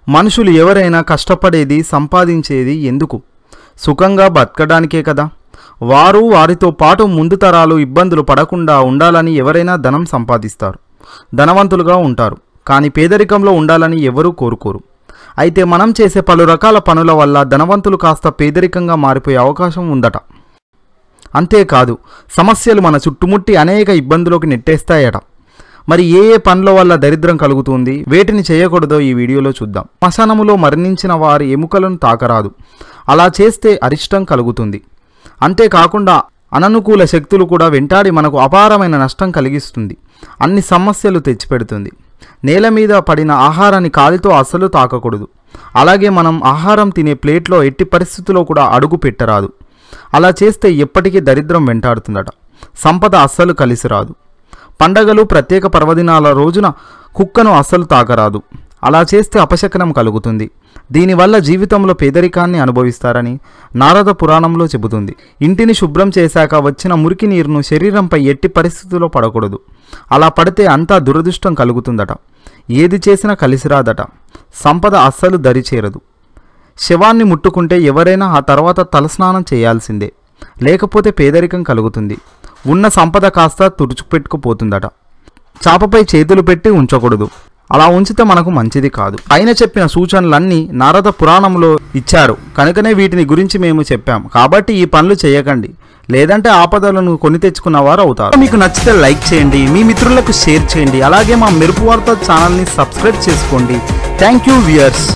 మనుషులు ఎవరైనా కష్టపడేది సంపాదించేది ఎందుకు? సుఖంగా బతకడానికే కదా. వారు వారితో పాటు ముందు తరాలు ఇబ్బందులు పడకుండా ఉండాలని ఎవరైనా ధనం సంపాదిస్తారు, ధనవంతులుగా ఉంటారు. కానీ పేదరికంలో ఉండాలని ఎవరూ కోరుకోరు. అయితే మనం చేసే పలు రకాల పనుల వల్ల ధనవంతులు కాస్త పేదరికంగా మారిపోయే అవకాశం ఉందట. అంతేకాదు, సమస్యలు మన చుట్టుముట్టి అనేక ఇబ్బందులకు నెట్టేస్తాయట. మరి ఏ ఏ పనుల వల్ల దరిద్రం కలుగుతుంది, వేటిని చేయకూడదో ఈ వీడియోలో చూద్దాం. శ్మశానములో మరణించిన వారి ఎముకలను తాకరాదు, అలా చేస్తే అరిష్టం కలుగుతుంది. అంతేకాకుండా అననుకూల శక్తులు కూడా వెంటాడి మనకు అపారమైన నష్టం కలిగిస్తుంది, అన్ని సమస్యలు తెచ్చిపెడుతుంది. నేల మీద పడిన ఆహారాన్ని కాలితో అస్సలు తాకకూడదు. అలాగే మనం ఆహారం తినే ప్లేట్లో ఎట్టి పరిస్థితుల్లో కూడా అడుగు పెట్టరాదు. అలా చేస్తే ఎప్పటికీ దరిద్రం వెంటాడుతుందట, సంపద అస్సలు కలిసి రాదు. పండగలు, ప్రత్యేక పర్వదినాల రోజున కుక్కను అస్సలు తాకరాదు, అలా చేస్తే అపశకనం కలుగుతుంది. దీనివల్ల జీవితంలో పేదరికాన్ని అనుభవిస్తారని నారద పురాణంలో చెబుతుంది. ఇంటిని శుభ్రం చేశాక వచ్చిన మురికి నీరును శరీరంపై ఎట్టి పరిస్థితుల్లో పడకూడదు, అలా పడితే అంతా దురదృష్టం కలుగుతుందట, ఏది చేసినా కలిసిరాదట, సంపద అస్సలు దరిచేరదు. శవాన్ని ముట్టుకుంటే ఎవరైనా ఆ తర్వాత తలస్నానం చేయాల్సిందే, లేకపోతే పేదరికం కలుగుతుంది. ఉన్న సంపద కాస్త తుడుచుపెట్టుకుపోతుందట. చాపపై చేతులు పెట్టి ఉంచకూడదు, అలా ఉంచితే మనకు మంచిది కాదు. పైన చెప్పిన సూచనలన్నీ నారద పురాణంలో ఇచ్చారు కనుకనే వీటిని గురించి మేము చెప్పాం. కాబట్టి ఈ పనులు చేయకండి, లేదంటే ఆపదలను కొని తెచ్చుకున్న వారు అవుతారు. మీకు నచ్చితే లైక్ చేయండి, మీ మిత్రులకు షేర్ చేయండి. అలాగే మా మెరుపు వార్త ఛానల్ని సబ్స్క్రైబ్ చేసుకోండి. Thank you viewers.